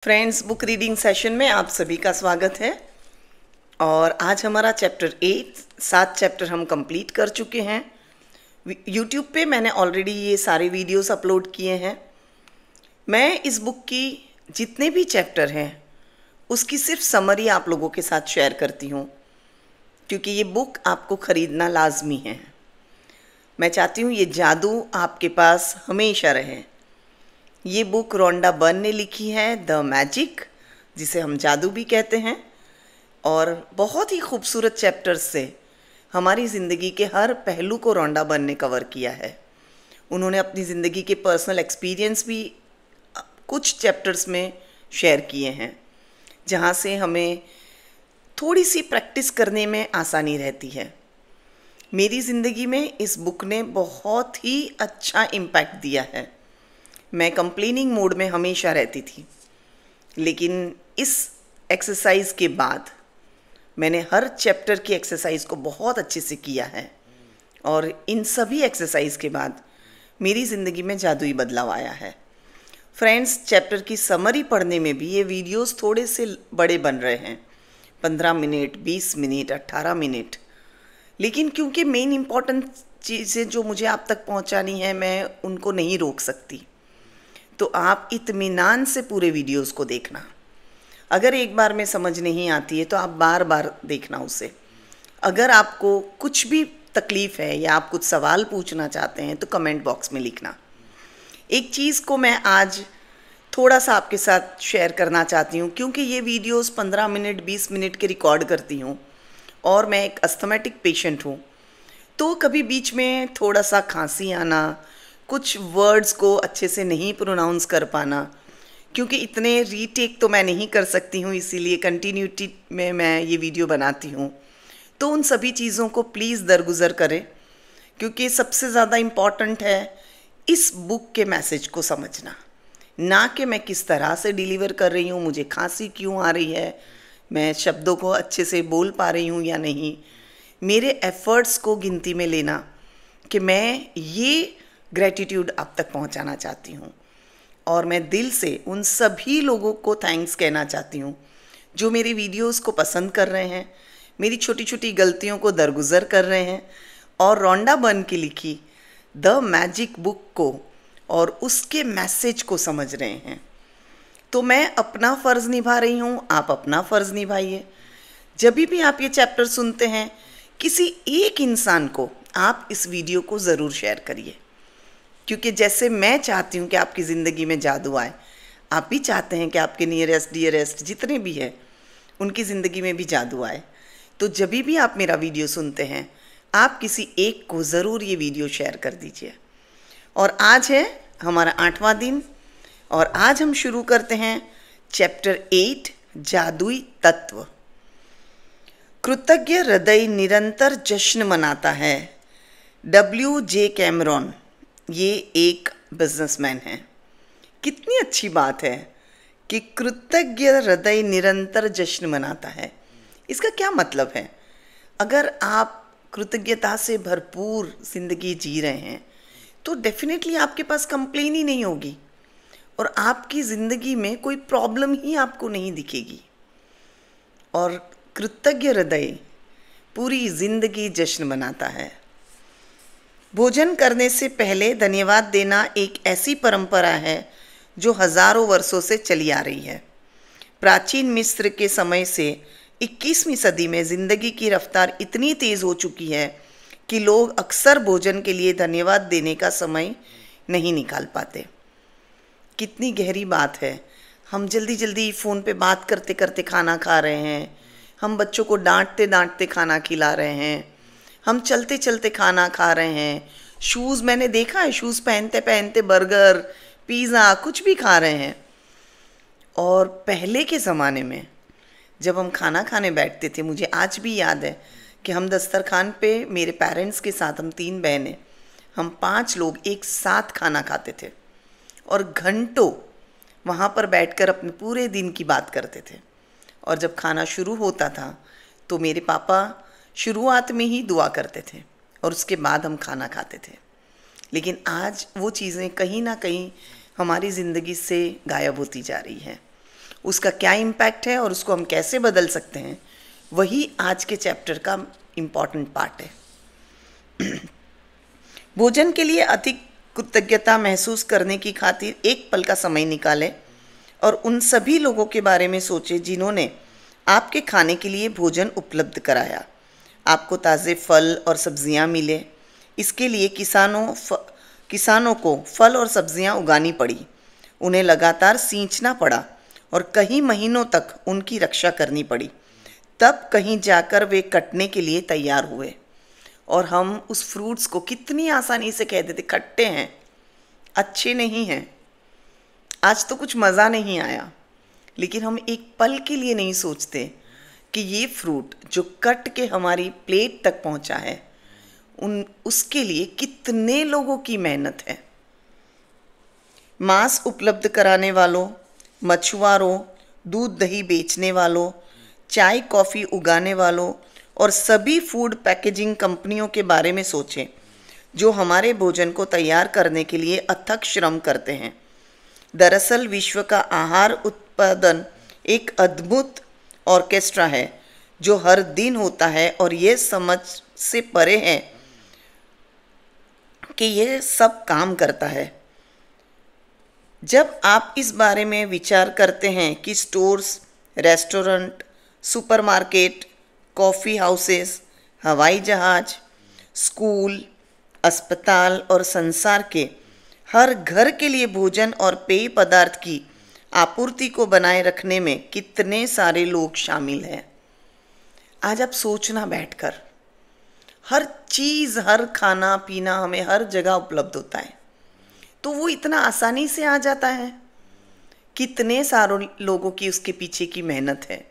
Friends, book reading session में आप सभी का स्वागत है। और आज हमारा चैप्टर 7 चैप्टर हम कंप्लीट कर चुके हैं। यूट्यूब पे मैंने ऑलरेडी ये सारे वीडियोस अपलोड किए हैं। मैं इस बुक की जितने भी चैप्टर हैं उसकी सिर्फ समरी आप लोगों के साथ शेयर करती हूँ, क्योंकि ये बुक आपको ख़रीदना लाजमी है। मैं चाहती हूँ ये जादू आपके पास हमेशा रहे। ये बुक रोंडा बर्न ने लिखी है, द मैजिक, जिसे हम जादू भी कहते हैं। और बहुत ही खूबसूरत चैप्टर्स से हमारी ज़िंदगी के हर पहलू को रोंडा बर्न ने कवर किया है। उन्होंने अपनी ज़िंदगी के पर्सनल एक्सपीरियंस भी कुछ चैप्टर्स में शेयर किए हैं, जहाँ से हमें थोड़ी सी प्रैक्टिस करने में आसानी रहती है। मेरी ज़िंदगी में इस बुक ने बहुत ही अच्छा इम्पैक्ट दिया है। मैं कंप्लेनिंग मोड में हमेशा रहती थी, लेकिन इस एक्सरसाइज के बाद मैंने हर चैप्टर की एक्सरसाइज को बहुत अच्छे से किया है। और इन सभी एक्सरसाइज के बाद मेरी ज़िंदगी में जादुई बदलाव आया है। फ्रेंड्स, चैप्टर की समरी पढ़ने में भी ये वीडियोस थोड़े से बड़े बन रहे हैं, 15 मिनट, 20 मिनट, 18 मिनट। लेकिन क्योंकि मेन इम्पॉर्टेंट चीज़ें जो मुझे आप तक पहुंचानी है, मैं उनको नहीं रोक सकती। तो आप इत्मीनान से पूरे वीडियोस को देखना। अगर एक बार में समझ नहीं आती है तो आप बार बार देखना उसे। अगर आपको कुछ भी तकलीफ़ है या आप कुछ सवाल पूछना चाहते हैं तो कमेंट बॉक्स में लिखना। एक चीज़ को मैं आज थोड़ा सा आपके साथ शेयर करना चाहती हूँ, क्योंकि ये वीडियोस 15 मिनट 20 मिनट के रिकॉर्ड करती हूँ और मैं एक अस्थमेटिक पेशेंट हूँ। तो कभी बीच में थोड़ा सा खांसी आना, कुछ वर्ड्स को अच्छे से नहीं प्रोनाउंस कर पाना, क्योंकि इतने रीटेक तो मैं नहीं कर सकती हूँ, इसीलिए कंटिन्यूटी में मैं ये वीडियो बनाती हूँ। तो उन सभी चीज़ों को प्लीज़ दरगुजर करें, क्योंकि सबसे ज़्यादा इम्पॉर्टेंट है इस बुक के मैसेज को समझना, ना कि मैं किस तरह से डिलीवर कर रही हूँ, मुझे खांसी क्यों आ रही है, मैं शब्दों को अच्छे से बोल पा रही हूँ या नहीं। मेरे एफ़र्ट्स को गिनती में लेना कि मैं ये ग्रैटिट्यूड आप तक पहुंचाना चाहती हूं। और मैं दिल से उन सभी लोगों को थैंक्स कहना चाहती हूं जो मेरी वीडियोस को पसंद कर रहे हैं, मेरी छोटी छोटी गलतियों को दरगुजर कर रहे हैं और रोंडा बर्न की लिखी द मैजिक बुक को और उसके मैसेज को समझ रहे हैं। तो मैं अपना फ़र्ज़ निभा रही हूँ, आप अपना फ़र्ज़ निभाइए। जब भी आप ये चैप्टर सुनते हैं, किसी एक इंसान को आप इस वीडियो को ज़रूर शेयर करिए, क्योंकि जैसे मैं चाहती हूँ कि आपकी ज़िंदगी में जादू आए, आप भी चाहते हैं कि आपके नियरेस्ट डियरेस्ट जितने भी हैं उनकी ज़िंदगी में भी जादू आए। तो जब भी आप मेरा वीडियो सुनते हैं, आप किसी एक को ज़रूर ये वीडियो शेयर कर दीजिए। और आज है हमारा 8वां दिन और आज हम शुरू करते हैं चैप्टर 8, जादुई तत्व। कृतज्ञ हृदय निरंतर जश्न मनाता है। W.J. कैमरॉन ये एक बिजनेसमैन है। कितनी अच्छी बात है कि कृतज्ञ हृदय निरंतर जश्न मनाता है। इसका क्या मतलब है? अगर आप कृतज्ञता से भरपूर ज़िंदगी जी रहे हैं तो डेफिनेटली आपके पास कंप्लेन ही नहीं होगी और आपकी ज़िंदगी में कोई प्रॉब्लम ही आपको नहीं दिखेगी। और कृतज्ञ हृदय पूरी ज़िंदगी जश्न मनाता है। भोजन करने से पहले धन्यवाद देना एक ऐसी परंपरा है जो हज़ारों वर्षों से चली आ रही है। प्राचीन मिस्र के समय से 21वीं सदी में ज़िंदगी की रफ्तार इतनी तेज़ हो चुकी है कि लोग अक्सर भोजन के लिए धन्यवाद देने का समय नहीं निकाल पाते। कितनी गहरी बात है। हम जल्दी जल्दी फ़ोन पे बात करते करते खाना खा रहे हैं, हम बच्चों को डांटते डांटते खाना खिला रहे हैं, हम चलते चलते खाना खा रहे हैं, शूज़ मैंने देखा है, शूज़ पहनते पहनते बर्गर, पिज़्ज़ा कुछ भी खा रहे हैं। और पहले के ज़माने में जब हम खाना खाने बैठते थे, मुझे आज भी याद है कि हम दस्तरखान पे मेरे पेरेंट्स के साथ, हम 3 बहनें, हम 5 लोग एक साथ खाना खाते थे और घंटों वहाँ पर बैठकर अपने पूरे दिन की बात करते थे। और जब खाना शुरू होता था तो मेरे पापा शुरुआत में ही दुआ करते थे और उसके बाद हम खाना खाते थे। लेकिन आज वो चीज़ें कहीं ना कहीं हमारी ज़िंदगी से गायब होती जा रही हैं। उसका क्या इम्पैक्ट है और उसको हम कैसे बदल सकते हैं, वही आज के चैप्टर का इम्पॉर्टेंट पार्ट है। भोजन के लिए अधिक कृतज्ञता महसूस करने की खातिर एक पल का समय निकालें और उन सभी लोगों के बारे में सोचें जिन्होंने आपके खाने के लिए भोजन उपलब्ध कराया। आपको ताज़े फल और सब्जियां मिले, इसके लिए किसानों को फल और सब्जियां उगानी पड़ी, उन्हें लगातार सींचना पड़ा और कई महीनों तक उनकी रक्षा करनी पड़ी। तब कहीं जाकर वे कटने के लिए तैयार हुए और हम उस फ्रूट्स को कितनी आसानी से कह देते खट्टे हैं, अच्छे नहीं हैं, आज तो कुछ मज़ा नहीं आया। लेकिन हम एक पल के लिए नहीं सोचते कि ये फ्रूट जो कट के हमारी प्लेट तक पहुंचा है, उसके लिए कितने लोगों की मेहनत है। मांस उपलब्ध कराने वालों, मछुआरों, दूध दही बेचने वालों, चाय कॉफ़ी उगाने वालों और सभी फूड पैकेजिंग कंपनियों के बारे में सोचें जो हमारे भोजन को तैयार करने के लिए अथक श्रम करते हैं। दरअसल विश्व का आहार उत्पादन एक अद्भुत ऑर्केस्ट्रा है जो हर दिन होता है और ये समझ से परे है कि ये सब काम करता है। जब आप इस बारे में विचार करते हैं कि stores, restaurant, supermarket, coffee houses, हवाई जहाज, स्कूल, अस्पताल और संसार के हर घर के लिए भोजन और पेय पदार्थ की आपूर्ति को बनाए रखने में कितने सारे लोग शामिल हैं। आज आप सोचना बैठकर, हर चीज़, हर खाना पीना हमें हर जगह उपलब्ध होता है, तो वो इतना आसानी से आ जाता है। कितने सारे लोगों की उसके पीछे की मेहनत है।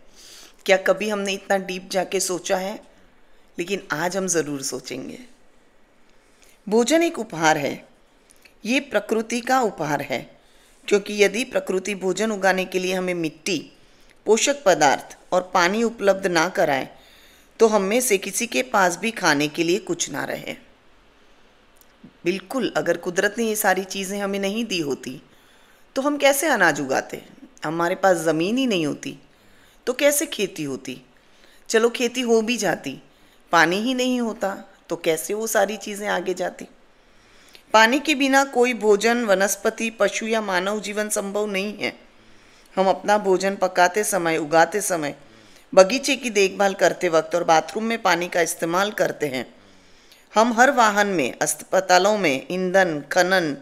क्या कभी हमने इतना डीप जाके सोचा है? लेकिन आज हम ज़रूर सोचेंगे। भोजन एक उपहार है, ये प्रकृति का उपहार है, क्योंकि यदि प्रकृति भोजन उगाने के लिए हमें मिट्टी, पोषक पदार्थ और पानी उपलब्ध ना कराए तो हम में से किसी के पास भी खाने के लिए कुछ ना रहे। बिल्कुल, अगर कुदरत ने ये सारी चीज़ें हमें नहीं दी होती तो हम कैसे अनाज उगाते? हमारे पास ज़मीन ही नहीं होती तो कैसे खेती होती? चलो खेती हो भी जाती, पानी ही नहीं होता तो कैसे वो सारी चीज़ें आगे जाती? पानी के बिना कोई भोजन, वनस्पति, पशु या मानव जीवन संभव नहीं है। हम अपना भोजन पकाते समय, उगाते समय, बगीचे की देखभाल करते वक्त और बाथरूम में पानी का इस्तेमाल करते हैं। हम हर वाहन में, अस्पतालों में, ईंधन, खनन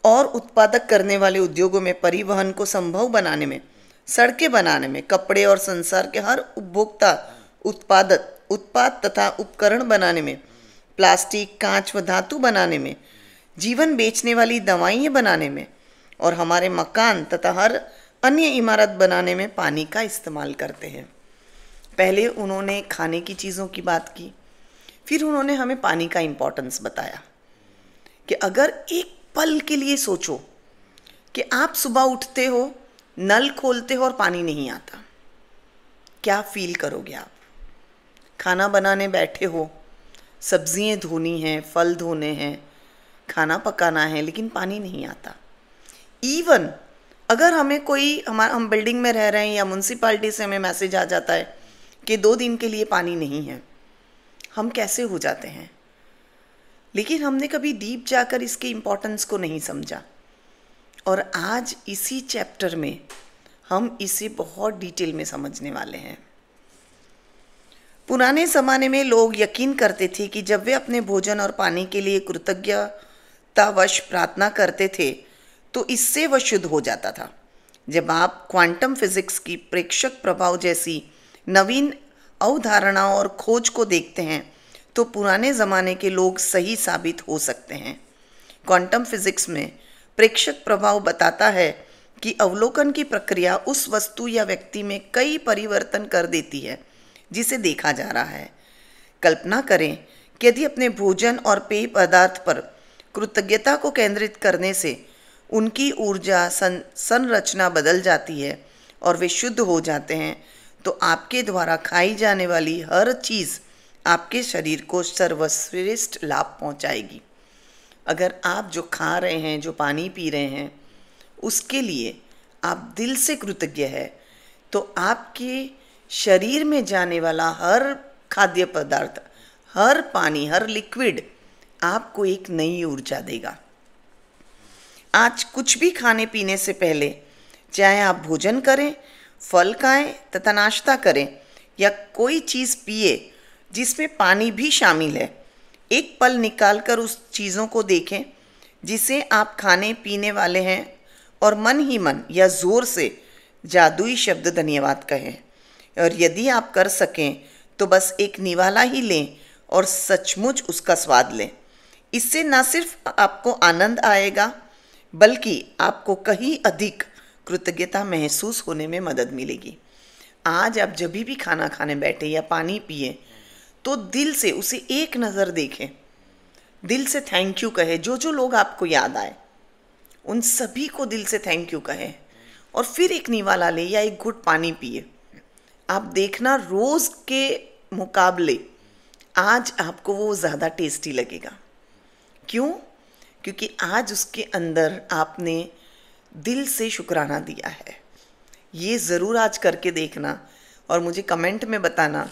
और उत्पादक करने वाले उद्योगों में, परिवहन को संभव बनाने में, सड़कें बनाने में, कपड़े और संसार के हर उपभोक्ता उत्पाद तथा उपकरण बनाने में, प्लास्टिक, कांच व धातु बनाने में, जीवन बेचने वाली दवाइयाँ बनाने में और हमारे मकान तथा हर अन्य इमारत बनाने में पानी का इस्तेमाल करते हैं। पहले उन्होंने खाने की चीज़ों की बात की, फिर उन्होंने हमें पानी का इम्पोर्टेंस बताया कि अगर एक पल के लिए सोचो कि आप सुबह उठते हो, नल खोलते हो और पानी नहीं आता, क्या फील करोगे आप? खाना बनाने बैठे हो, सब्जियाँ धोनी हैं, फल धोने हैं, खाना पकाना है, लेकिन पानी नहीं आता। इवन अगर हमें हम बिल्डिंग में रह रहे हैं या म्यूनसिपाल्टी से हमें मैसेज आ जाता है कि 2 दिन के लिए पानी नहीं है, हम कैसे हो जाते हैं? लेकिन हमने कभी डीप जाकर इसके इम्पोर्टेंस को नहीं समझा और आज इसी चैप्टर में हम इसे बहुत डिटेल में समझने वाले हैं। पुराने ज़माने में लोग यकीन करते थे कि जब वे अपने भोजन और पानी के लिए कृतज्ञतावश प्रार्थना करते थे तो इससे वह शुद्ध हो जाता था। जब आप क्वांटम फिजिक्स की प्रेक्षक प्रभाव जैसी नवीन अवधारणाओं और खोज को देखते हैं तो पुराने ज़माने के लोग सही साबित हो सकते हैं। क्वांटम फिजिक्स में प्रेक्षक प्रभाव बताता है कि अवलोकन की प्रक्रिया उस वस्तु या व्यक्ति में कई परिवर्तन कर देती है जिसे देखा जा रहा है। कल्पना करें कि यदि अपने भोजन और पेय पदार्थ पर कृतज्ञता को केंद्रित करने से उनकी ऊर्जा संरचना बदल जाती है और वे शुद्ध हो जाते हैं तो आपके द्वारा खाई जाने वाली हर चीज़ आपके शरीर को सर्वश्रेष्ठ लाभ पहुंचाएगी। अगर आप जो खा रहे हैं, जो पानी पी रहे हैं, उसके लिए आप दिल से कृतज्ञ है, तो आपके शरीर में जाने वाला हर खाद्य पदार्थ, हर पानी, हर लिक्विड आपको एक नई ऊर्जा देगा। आज कुछ भी खाने पीने से पहले, चाहे आप भोजन करें, फल खाएं तथा नाश्ता करें या कोई चीज़ पिए जिसमें पानी भी शामिल है, एक पल निकाल कर उस चीज़ों को देखें जिसे आप खाने पीने वाले हैं और मन ही मन या ज़ोर से जादुई शब्द धन्यवाद कहें। और यदि आप कर सकें तो बस एक निवाला ही लें और सचमुच उसका स्वाद लें। इससे न सिर्फ आपको आनंद आएगा बल्कि आपको कहीं अधिक कृतज्ञता महसूस होने में मदद मिलेगी। आज आप जब भी खाना खाने बैठे या पानी पिए तो दिल से उसे एक नज़र देखें, दिल से थैंक यू कहे। जो जो लोग आपको याद आए उन सभी को दिल से थैंक यू कहें और फिर एक निवाला ले या एक घुट पानी पिए। आप देखना रोज़ के मुकाबले आज आपको वो ज़्यादा टेस्टी लगेगा। क्यों? क्योंकि आज उसके अंदर आपने दिल से शुक्राना दिया है। ये ज़रूर आज करके देखना और मुझे कमेंट में बताना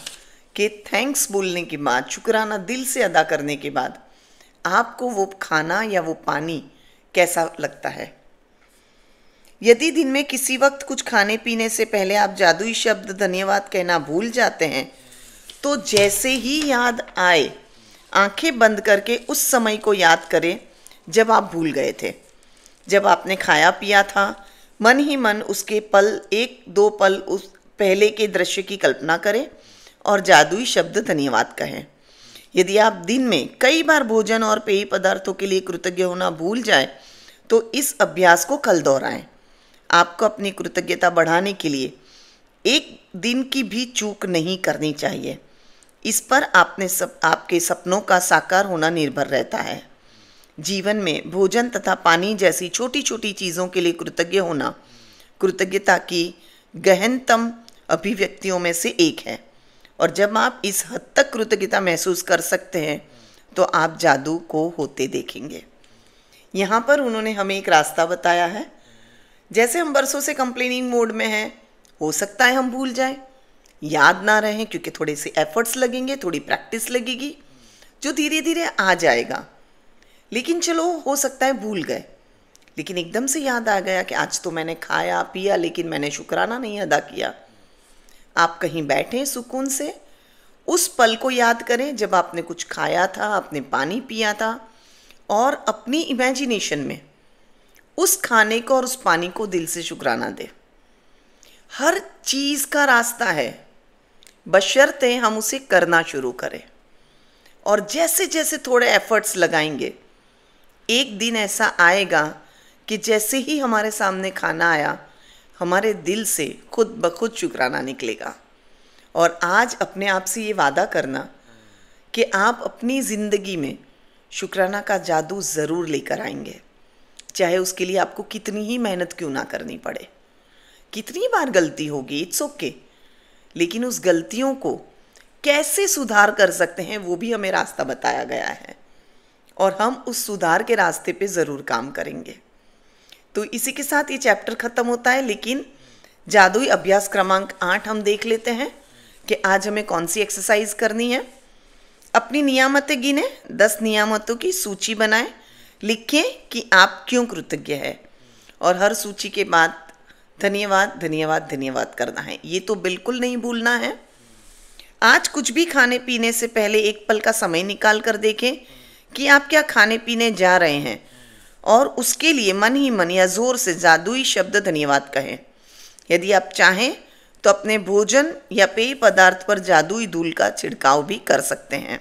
कि थैंक्स बोलने के बाद, शुक्राना दिल से अदा करने के बाद आपको वो खाना या वो पानी कैसा लगता है। यदि दिन में किसी वक्त कुछ खाने पीने से पहले आप जादुई शब्द धन्यवाद कहना भूल जाते हैं तो जैसे ही याद आए आंखें बंद करके उस समय को याद करें जब आप भूल गए थे, जब आपने खाया पिया था। मन ही मन उसके पल, एक दो पल उस पहले के दृश्य की कल्पना करें और जादुई शब्द धन्यवाद कहें। यदि आप दिन में कई बार भोजन और पेय पदार्थों के लिए कृतज्ञ होना भूल जाए तो इस अभ्यास को कल दोहराएं। आपको अपनी कृतज्ञता बढ़ाने के लिए एक दिन की भी चूक नहीं करनी चाहिए। इस पर आपके सपनों का साकार होना निर्भर रहता है। जीवन में भोजन तथा पानी जैसी छोटी छोटी चीज़ों के लिए कृतज्ञ होना कृतज्ञता की गहनतम अभिव्यक्तियों में से एक है। और जब आप इस हद तक कृतज्ञता महसूस कर सकते हैं तो आप जादू को होते देखेंगे। यहाँ पर उन्होंने हमें एक रास्ता बताया है। जैसे हम बरसों से कंप्लेनिंग मोड में हैं, हो सकता है हम भूल जाएं, याद ना रहें, क्योंकि थोड़े से एफर्ट्स लगेंगे, थोड़ी प्रैक्टिस लगेगी, जो धीरे धीरे आ जाएगा। लेकिन चलो, हो सकता है भूल गए, लेकिन एकदम से याद आ गया कि आज तो मैंने खाया पिया लेकिन मैंने शुक्राना नहीं अदा किया। आप कहीं बैठे सुकून से, उस पल को याद करें जब आपने कुछ खाया था, आपने पानी पिया था और अपनी इमेजिनेशन में उस खाने को और उस पानी को दिल से शुक्राना दें। हर चीज़ का रास्ता है, बशर्ते हम उसे करना शुरू करें। और जैसे जैसे थोड़े एफर्ट्स लगाएंगे, एक दिन ऐसा आएगा कि जैसे ही हमारे सामने खाना आया, हमारे दिल से खुद ब खुद शुक्राना निकलेगा। और आज अपने आप से ये वादा करना कि आप अपनी ज़िंदगी में शुक्राना का जादू ज़रूर लेकर आएंगे, चाहे उसके लिए आपको कितनी ही मेहनत क्यों ना करनी पड़े। कितनी बार गलती होगी, इट्स ओके, लेकिन उस गलतियों को कैसे सुधार कर सकते हैं वो भी हमें रास्ता बताया गया है और हम उस सुधार के रास्ते पे ज़रूर काम करेंगे। तो इसी के साथ ये चैप्टर ख़त्म होता है, लेकिन जादुई अभ्यास क्रमांक 8 हम देख लेते हैं कि आज हमें कौन सी एक्सरसाइज करनी है। अपनी नियामतें गिने, 10 नियामतों की सूची बनाएं, लिखें कि आप क्यों कृतज्ञ हैं और हर सूची के बाद धन्यवाद धन्यवाद धन्यवाद करना है। ये तो बिल्कुल नहीं भूलना है। आज कुछ भी खाने पीने से पहले एक पल का समय निकाल कर देखें कि आप क्या खाने पीने जा रहे हैं और उसके लिए मन ही मन या ज़ोर से जादुई शब्द धन्यवाद कहें। यदि आप चाहें तो अपने भोजन या पेय पदार्थ पर जादुई धूल का छिड़काव भी कर सकते हैं।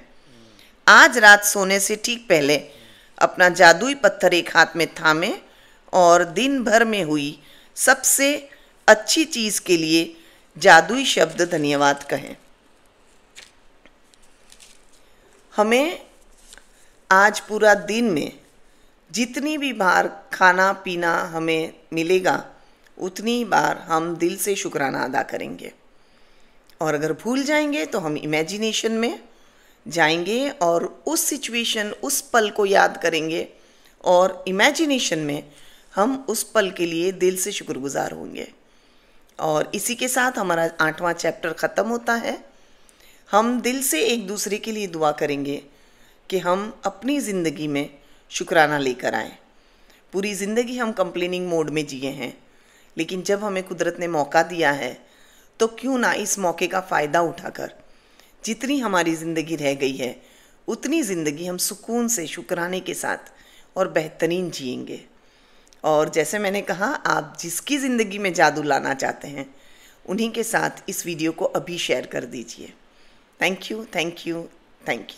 आज रात सोने से ठीक पहले अपना जादुई पत्थर एक हाथ में थामें और दिन भर में हुई सबसे अच्छी चीज़ के लिए जादुई शब्द धन्यवाद कहें। हमें आज पूरा दिन में जितनी भी बार खाना पीना हमें मिलेगा उतनी बार हम दिल से शुक्राना अदा करेंगे। और अगर भूल जाएंगे तो हम इमेजिनेशन में जाएंगे और उस सिचुएशन, उस पल को याद करेंगे और इमेजिनेशन में हम उस पल के लिए दिल से शुक्रगुजार होंगे। और इसी के साथ हमारा 8वां चैप्टर ख़त्म होता है। हम दिल से एक दूसरे के लिए दुआ करेंगे कि हम अपनी ज़िंदगी में शुक्राना लेकर आएँ। पूरी ज़िंदगी हम कंप्लेनिंग मोड में जिए हैं, लेकिन जब हमें कुदरत ने मौका दिया है तो क्यों ना इस मौके का फ़ायदा उठाकर जितनी हमारी ज़िंदगी रह गई है उतनी ज़िंदगी हम सुकून से शुक्राने के साथ और बेहतरीन जिएंगे। और जैसे मैंने कहा, आप जिसकी ज़िंदगी में जादू लाना चाहते हैं उन्हीं के साथ इस वीडियो को अभी शेयर कर दीजिए। Thank you, thank you, thank you.